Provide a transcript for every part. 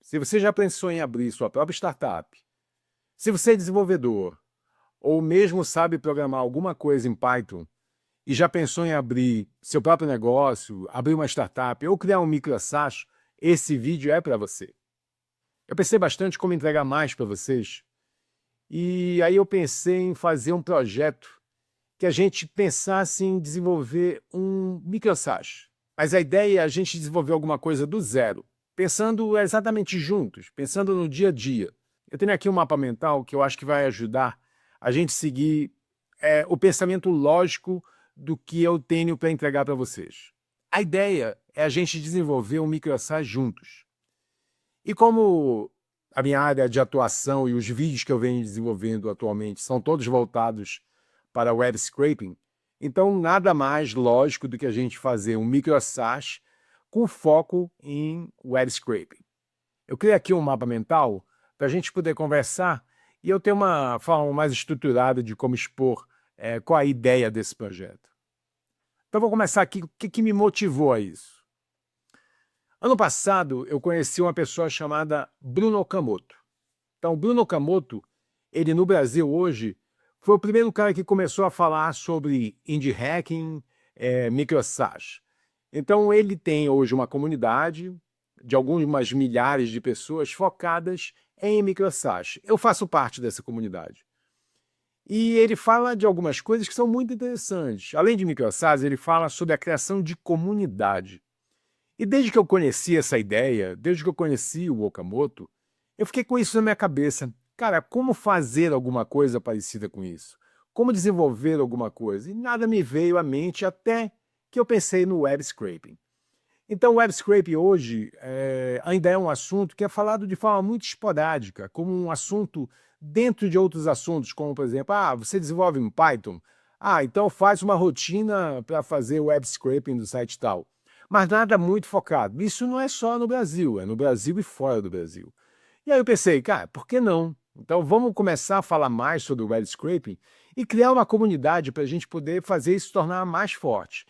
se você já pensou em abrir sua própria startup, se você é desenvolvedor, ou mesmo sabe programar alguma coisa em Python, e já pensou em abrir seu próprio negócio, abrir uma startup ou criar um micro SaaS, esse vídeo é para você. Eu pensei bastante como entregar mais para vocês, e aí eu pensei em fazer um projeto que a gente pensasse em desenvolver um micro SaaS. Mas a ideia é a gente desenvolver alguma coisa do zero, pensando exatamente juntos, pensando no dia a dia. Eu tenho aqui um mapa mental que eu acho que vai ajudar a gente seguir o pensamento lógico do que eu tenho para entregar para vocês. A ideia é a gente desenvolver um micro SaaS juntos. E como a minha área de atuação e os vídeos que eu venho desenvolvendo atualmente são todos voltados para web scraping, então nada mais lógico do que a gente fazer um micro SaaS com foco em web scraping. Eu criei aqui um mapa mental para a gente poder conversar e eu ter uma forma mais estruturada de como expor qual a ideia desse projeto. Então vou começar aqui, o que me motivou a isso? Ano passado eu conheci uma pessoa chamada Bruno Okamoto. Então Bruno Okamoto, ele no Brasil hoje, foi o primeiro cara que começou a falar sobre indie hacking, micro SaaS. Então ele tem hoje uma comunidade de algumas milhares de pessoas focadas em micro SaaS. Eu faço parte dessa comunidade. E ele fala de algumas coisas que são muito interessantes. Além de micro SaaS, ele fala sobre a criação de comunidade. E desde que eu conheci essa ideia, desde que eu conheci o Okamoto, eu fiquei com isso na minha cabeça. Cara, como fazer alguma coisa parecida com isso? Como desenvolver alguma coisa? E nada me veio à mente até que eu pensei no web scraping. Então, o web scraping hoje ainda é um assunto que é falado de forma muito esporádica, como um assunto dentro de outros assuntos, como, por exemplo, você desenvolve em Python? Então faz uma rotina para fazer web scraping do site tal. Mas nada muito focado. Isso não é só no Brasil, é no Brasil e fora do Brasil. E aí eu pensei, cara, por que não? Então vamos começar a falar mais sobre o web scraping e criar uma comunidade para a gente poder fazer isso se tornar mais forte.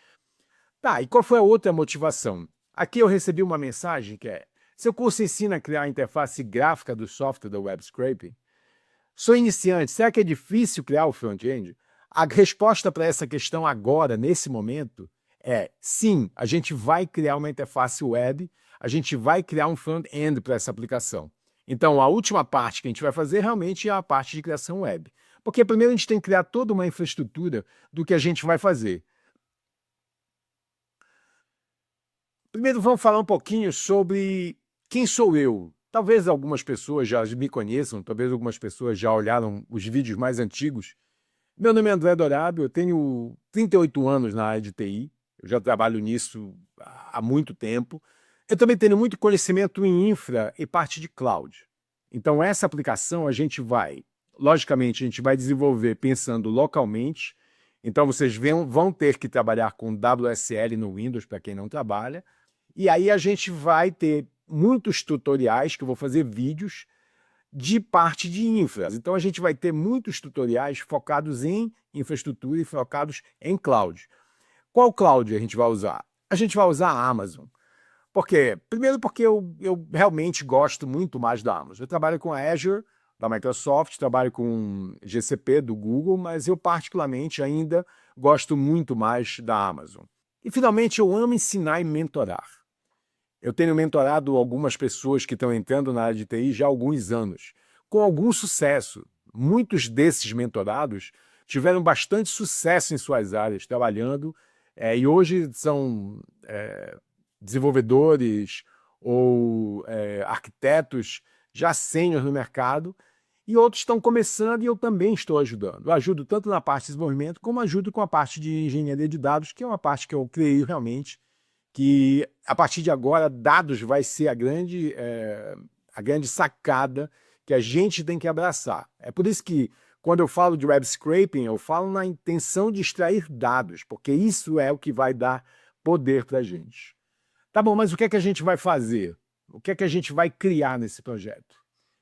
Tá, e qual foi a outra motivação? Aqui eu recebi uma mensagem que é: seu curso ensina a criar a interface gráfica do software do web scraping? Sou iniciante, será que é difícil criar o front-end? A resposta para essa questão agora, nesse momento, é sim, a gente vai criar uma interface web, a gente vai criar um front-end para essa aplicação. Então, a última parte que a gente vai fazer realmente é a parte de criação web. Porque primeiro a gente tem que criar toda uma infraestrutura do que a gente vai fazer. Primeiro vamos falar um pouquinho sobre quem sou eu. Talvez algumas pessoas já me conheçam, talvez algumas pessoas já olharam os vídeos mais antigos. Meu nome é André Dourado, eu tenho 38 anos na área de TI, eu já trabalho nisso há muito tempo. Eu também tenho muito conhecimento em infra e parte de cloud. Então essa aplicação logicamente, a gente vai desenvolver pensando localmente. Então vocês vão ter que trabalhar com WSL no Windows, para quem não trabalha. E aí a gente vai ter muitos tutoriais, que eu vou fazer vídeos, de parte de infra. Então a gente vai ter muitos tutoriais focados em infraestrutura e focados em cloud. Qual cloud a gente vai usar? A gente vai usar a Amazon. Por quê? Primeiro porque eu realmente gosto muito mais da Amazon. Eu trabalho com a Azure, da Microsoft, trabalho com GCP, do Google, mas eu particularmente ainda gosto muito mais da Amazon. E finalmente eu amo ensinar e mentorar. Eu tenho mentorado algumas pessoas que estão entrando na área de TI já há alguns anos, com algum sucesso. Muitos desses mentorados tiveram bastante sucesso em suas áreas, trabalhando, e hoje são desenvolvedores ou arquitetos já sênior no mercado, e outros estão começando e eu também estou ajudando. Eu ajudo tanto na parte de desenvolvimento, como ajudo com a parte de engenharia de dados, que é uma parte que eu criei realmente, que a partir de agora dados vai ser a grande sacada que a gente tem que abraçar. É por isso que quando eu falo de web scraping, eu falo na intenção de extrair dados, porque isso é o que vai dar poder para a gente. Tá bom, mas o que é que a gente vai fazer? O que é que a gente vai criar nesse projeto?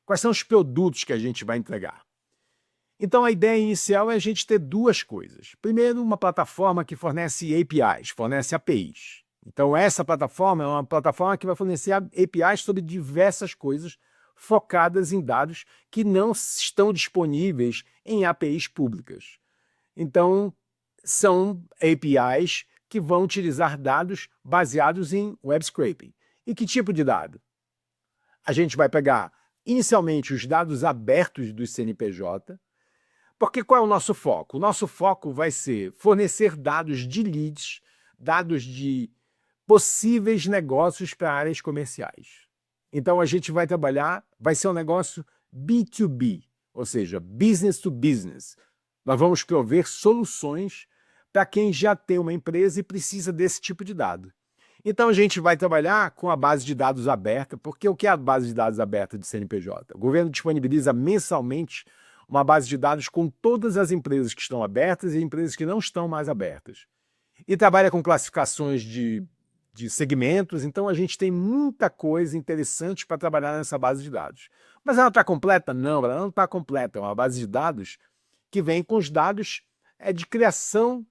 Quais são os produtos que a gente vai entregar? Então a ideia inicial é a gente ter duas coisas. Primeiro, uma plataforma que fornece APIs, fornece APIs. Então, essa plataforma é uma plataforma que vai fornecer APIs sobre diversas coisas focadas em dados que não estão disponíveis em APIs públicas. Então, são APIs que vão utilizar dados baseados em web scraping. E que tipo de dado? A gente vai pegar, inicialmente, os dados abertos do CNPJ, porque qual é o nosso foco? O nosso foco vai ser fornecer dados de leads, dados de possíveis negócios para áreas comerciais. Então, a gente vai trabalhar, vai ser um negócio B2B, ou seja, business to business. Nós vamos prover soluções para quem já tem uma empresa e precisa desse tipo de dado. Então, a gente vai trabalhar com a base de dados aberta, porque o que é a base de dados aberta de CNPJ? O governo disponibiliza mensalmente uma base de dados com todas as empresas que estão abertas e empresas que não estão mais abertas. E trabalha com classificações de segmentos, então a gente tem muita coisa interessante para trabalhar nessa base de dados. Mas ela está completa? Não, ela não está completa. É uma base de dados que vem com os dados de criação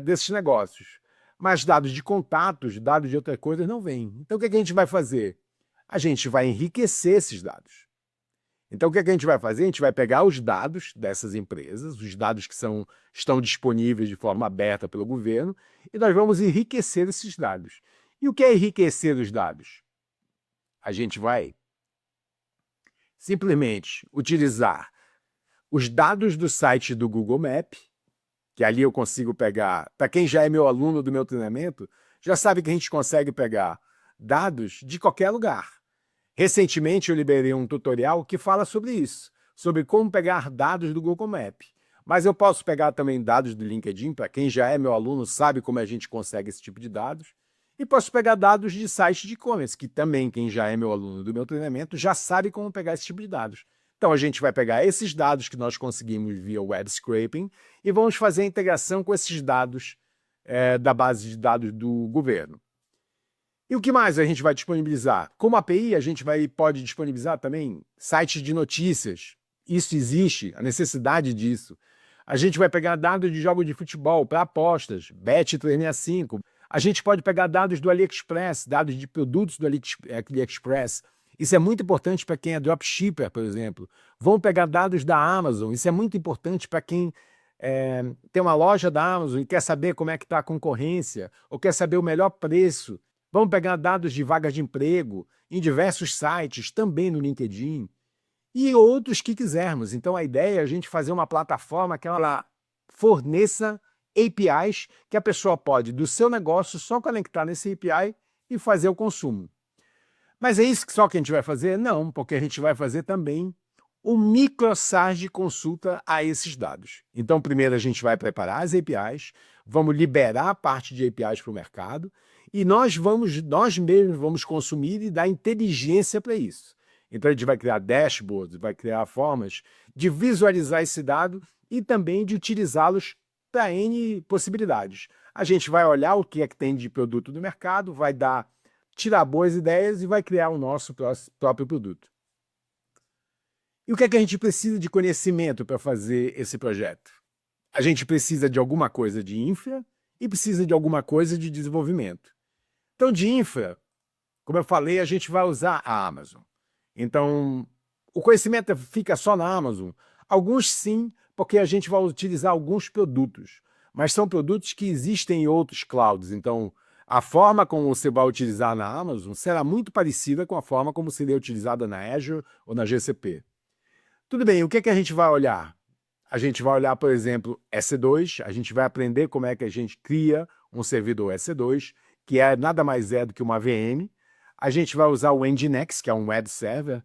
desses negócios. Mas dados de contatos, dados de outras coisas não vêm. Então o que a gente vai fazer? A gente vai enriquecer esses dados. Então o que a gente vai fazer? A gente vai pegar os dados dessas empresas, os dados que estão disponíveis de forma aberta pelo governo, e nós vamos enriquecer esses dados. E o que é enriquecer os dados? A gente vai simplesmente utilizar os dados do site do Google Maps, que ali eu consigo pegar, para quem já é meu aluno do meu treinamento, já sabe que a gente consegue pegar dados de qualquer lugar. Recentemente eu liberei um tutorial que fala sobre isso, sobre como pegar dados do Google Maps. Mas eu posso pegar também dados do LinkedIn, para quem já é meu aluno sabe como a gente consegue esse tipo de dados, e posso pegar dados de sites de e-commerce, que também quem já é meu aluno do meu treinamento já sabe como pegar esse tipo de dados. Então a gente vai pegar esses dados que nós conseguimos via web scraping e vamos fazer a integração com esses dados da base de dados do governo. E o que mais a gente vai disponibilizar? Como API, a gente pode disponibilizar também sites de notícias. Isso existe, a necessidade disso. A gente vai pegar dados de jogos de futebol para apostas, Bet365. A gente pode pegar dados do AliExpress, dados de produtos do AliExpress. Isso é muito importante para quem é dropshipper, por exemplo. Vão pegar dados da Amazon. Isso é muito importante para quem tem uma loja da Amazon e quer saber como é que está a concorrência, ou quer saber o melhor preço. Vamos pegar dados de vagas de emprego em diversos sites, também no LinkedIn, e outros que quisermos. Então a ideia é a gente fazer uma plataforma que ela forneça APIs que a pessoa pode, do seu negócio, só conectar nesse API e fazer o consumo. Mas é isso só que a gente vai fazer? Não, porque a gente vai fazer também um microsite de consulta a esses dados. Então primeiro a gente vai preparar as APIs, vamos liberar a parte de APIs para o mercado, e nós mesmos vamos consumir e dar inteligência para isso. Então a gente vai criar dashboards, vai criar formas de visualizar esse dado e também de utilizá-los para N possibilidades. A gente vai olhar o que é que tem de produto no mercado, vai tirar boas ideias e vai criar o nosso próprio produto. E o que é que a gente precisa de conhecimento para fazer esse projeto? A gente precisa de alguma coisa de infra e precisa de alguma coisa de desenvolvimento. Então, de infra, como eu falei, a gente vai usar a Amazon. Então, o conhecimento fica só na Amazon? Alguns sim, porque a gente vai utilizar alguns produtos, mas são produtos que existem em outros clouds. Então, a forma como você vai utilizar na Amazon será muito parecida com a forma como seria utilizada na Azure ou na GCP. Tudo bem, o que é que a gente vai olhar? A gente vai olhar, por exemplo, EC2, a gente vai aprender como é que a gente cria um servidor EC2, que nada mais é do que uma VM. A gente vai usar o Nginx, que é um web server.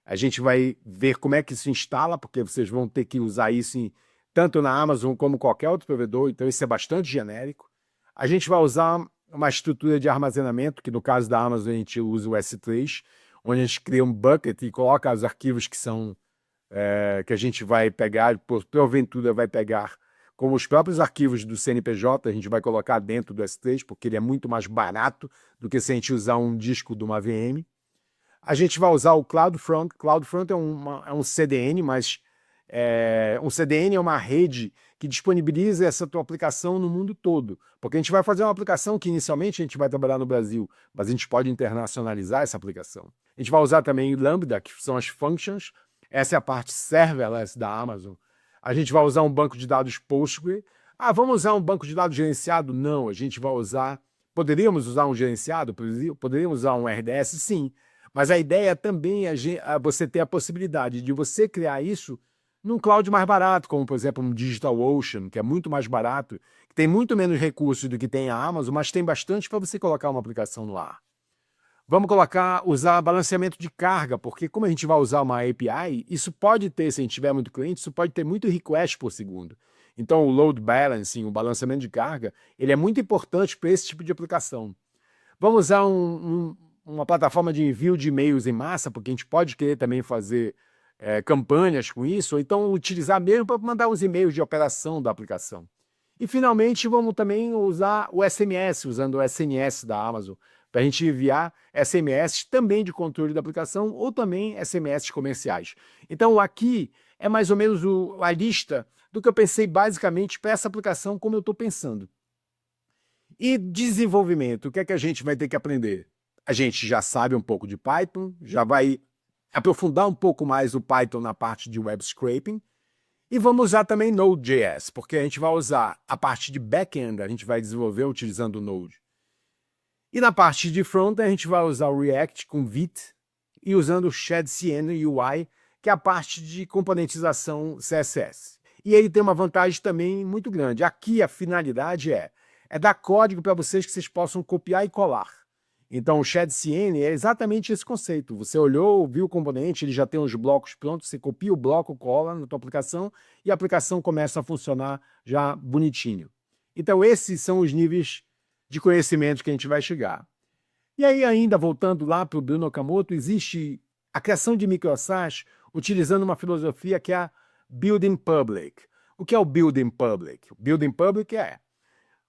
A gente vai ver como é que se instala, porque vocês vão ter que usar isso tanto na Amazon como qualquer outro provedor, então isso é bastante genérico. A gente vai usar uma estrutura de armazenamento, que no caso da Amazon a gente usa o S3, onde a gente cria um bucket e coloca os arquivos que a gente vai pegar, porventura vai pegar como os próprios arquivos do CNPJ, a gente vai colocar dentro do S3, porque ele é muito mais barato do que se a gente usar um disco de uma VM. A gente vai usar o CloudFront. CloudFront é um CDN, mas Um CDN é uma rede que disponibiliza essa tua aplicação no mundo todo, porque a gente vai fazer uma aplicação que inicialmente a gente vai trabalhar no Brasil, mas a gente pode internacionalizar essa aplicação. A gente vai usar também Lambda, que são as functions, essa é a parte serverless da Amazon. A gente vai usar um banco de dados Postgre. Vamos usar um banco de dados gerenciado? Não, a gente vai usar... Poderíamos usar um gerenciado? Poderíamos usar um RDS? Sim. Mas a ideia também é você ter a possibilidade de você criar isso num cloud mais barato, como, por exemplo, um DigitalOcean, que é muito mais barato, que tem muito menos recursos do que tem a Amazon, mas tem bastante para você colocar uma aplicação no ar. Vamos usar balanceamento de carga, porque como a gente vai usar uma API, isso pode ter, se a gente tiver muito cliente, isso pode ter muito request por segundo. Então o load balancing, o balanceamento de carga, ele é muito importante para esse tipo de aplicação. Vamos usar uma plataforma de envio de e-mails em massa, porque a gente pode querer também fazer campanhas com isso, ou então utilizar mesmo para mandar os e-mails de operação da aplicação. E finalmente vamos também usar o SMS, usando o SNS da Amazon, para a gente enviar SMS também de controle da aplicação ou também SMS comerciais. Então aqui é mais ou menos a lista do que eu pensei basicamente para essa aplicação, como eu estou pensando. E desenvolvimento, o que é que a gente vai ter que aprender? A gente já sabe um pouco de Python, já vai aprofundar um pouco mais o Python na parte de web scraping, e vamos usar também Node.js, porque a gente vai usar a parte de back-end, a gente vai desenvolver utilizando o Node. E na parte de front, a gente vai usar o React com Vite e usando o ShadCN UI, que é a parte de componentização CSS. E ele tem uma vantagem também muito grande. Aqui a finalidade é dar código para vocês que vocês possam copiar e colar. Então o ShadCN é exatamente esse conceito. Você olhou, viu o componente, ele já tem os blocos prontos, você copia o bloco, cola na tua aplicação e a aplicação começa a funcionar já bonitinho. Então esses são os níveis de conhecimento que a gente vai chegar. E aí ainda voltando lá para o Bruno Okamoto, existe a criação de microsas utilizando uma filosofia que é a Building Public. O que é o Building Public? O Building Public é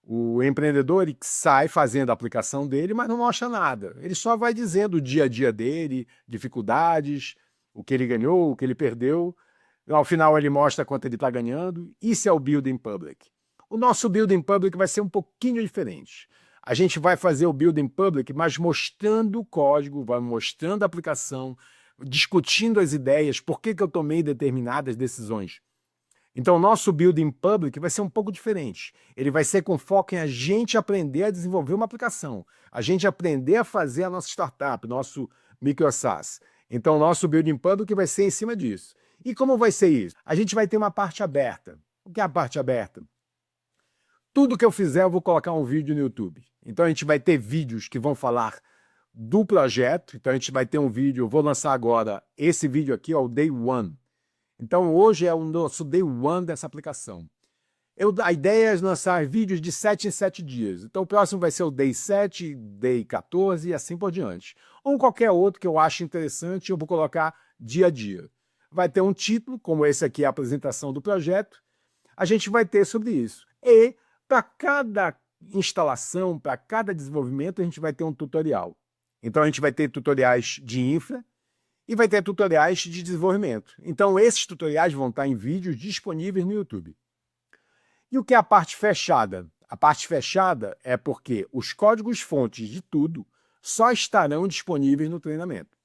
o empreendedor que sai fazendo a aplicação dele, mas não mostra nada. Ele só vai dizendo o dia a dia dele, dificuldades, o que ele ganhou, o que ele perdeu. Ao final ele mostra quanto ele está ganhando. Isso é o Building Public. O nosso Building Public vai ser um pouquinho diferente. A gente vai fazer o Building Public, mas mostrando o código, vai mostrando a aplicação, discutindo as ideias, por que eu tomei determinadas decisões. Então, o nosso Building Public vai ser um pouco diferente. Ele vai ser com foco em a gente aprender a desenvolver uma aplicação, a gente aprender a fazer a nossa startup, nosso microsas. Então, o nosso Building Public vai ser em cima disso. E como vai ser isso? A gente vai ter uma parte aberta. O que é a parte aberta? Tudo que eu fizer, eu vou colocar um vídeo no YouTube. Então, a gente vai ter vídeos que vão falar do projeto. Então, a gente vai ter um vídeo, eu vou lançar agora esse vídeo aqui, o Day One. Então, hoje é o nosso Day One dessa aplicação. A ideia é lançar vídeos de 7 em 7 dias. Então, o próximo vai ser o Day 7, Day 14 e assim por diante. Ou qualquer outro que eu ache interessante, eu vou colocar dia a dia. Vai ter um título, como esse aqui é a apresentação do projeto. A gente vai ter sobre isso. E, para cada instalação, para cada desenvolvimento, a gente vai ter um tutorial. Então, a gente vai ter tutoriais de infra, e vai ter tutoriais de desenvolvimento. Então, esses tutoriais vão estar em vídeos disponíveis no YouTube. E o que é a parte fechada? A parte fechada é porque os códigos-fontes de tudo só estarão disponíveis no treinamento.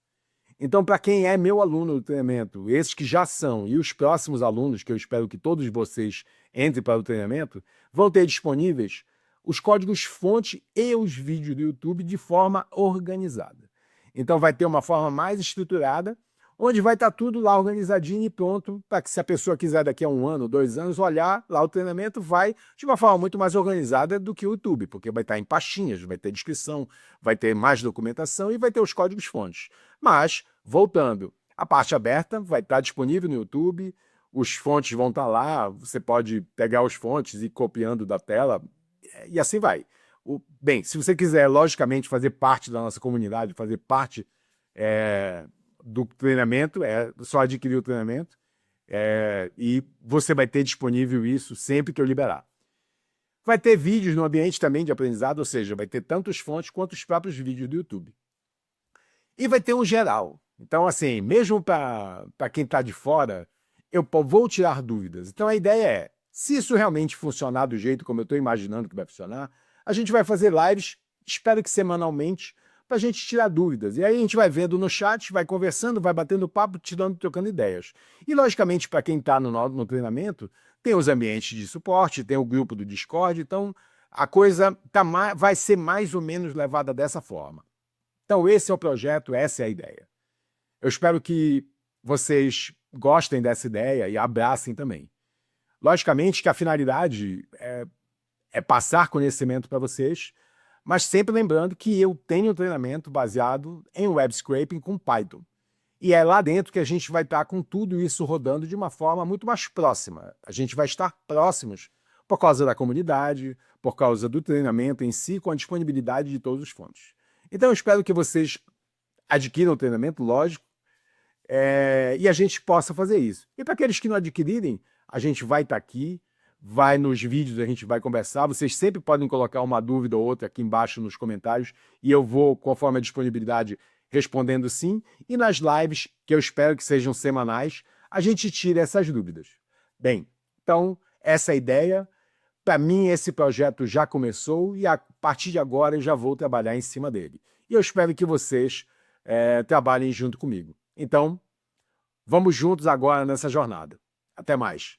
Então, para quem é meu aluno do treinamento, esses que já são e os próximos alunos, que eu espero que todos vocês entrem para o treinamento, vão ter disponíveis os códigos-fonte e os vídeos do YouTube de forma organizada. Então vai ter uma forma mais estruturada, onde vai estar tudo lá organizadinho e pronto, para que se a pessoa quiser daqui a 1 ano, 2 anos, olhar lá o treinamento, vai de uma forma muito mais organizada do que o YouTube, porque vai estar em pastinhas, vai ter descrição, vai ter mais documentação e vai ter os códigos-fontes. Mas, voltando, a parte aberta vai estar disponível no YouTube, os fontes vão estar lá, você pode pegar os fontes e ir copiando da tela, e assim vai. Bem, se você quiser, logicamente, fazer parte da nossa comunidade, fazer parte do treinamento, é só adquirir o treinamento e você vai ter disponível isso sempre que eu liberar. Vai ter vídeos no ambiente também de aprendizado, ou seja, vai ter tanto as fontes quanto os próprios vídeos do YouTube. E vai ter um geral. Então, assim, mesmo para quem está de fora, eu vou tirar dúvidas. Então a ideia é, se isso realmente funcionar do jeito como eu estou imaginando que vai funcionar, a gente vai fazer lives, espero que semanalmente, para a gente tirar dúvidas. E aí a gente vai vendo no chat, vai conversando, vai batendo papo, trocando ideias. E logicamente, para quem está no treinamento, tem os ambientes de suporte, tem o grupo do Discord, então a coisa vai ser mais ou menos levada dessa forma. Então esse é o projeto, essa é a ideia. Eu espero que vocês gostem dessa ideia e abracem também. Logicamente que a finalidade é passar conhecimento para vocês, mas sempre lembrando que eu tenho um treinamento baseado em web scraping com Python. E é lá dentro que a gente vai estar com tudo isso rodando de uma forma muito mais próxima. A gente vai estar próximos por causa da comunidade, por causa do treinamento em si, com a disponibilidade de todas as fontes. Então eu espero que vocês adquiram o treinamento, lógico, e a gente possa fazer isso. E para aqueles que não adquirirem, a gente vai estar aqui, vai nos vídeos, a gente vai conversar. Vocês sempre podem colocar uma dúvida ou outra aqui embaixo nos comentários e eu vou, conforme a disponibilidade, respondendo sim. E nas lives, que eu espero que sejam semanais, a gente tira essas dúvidas. Bem, então, essa é a ideia. Para mim, esse projeto já começou e a partir de agora eu já vou trabalhar em cima dele. E eu espero que vocês trabalhem junto comigo. Então, vamos juntos agora nessa jornada. Até mais.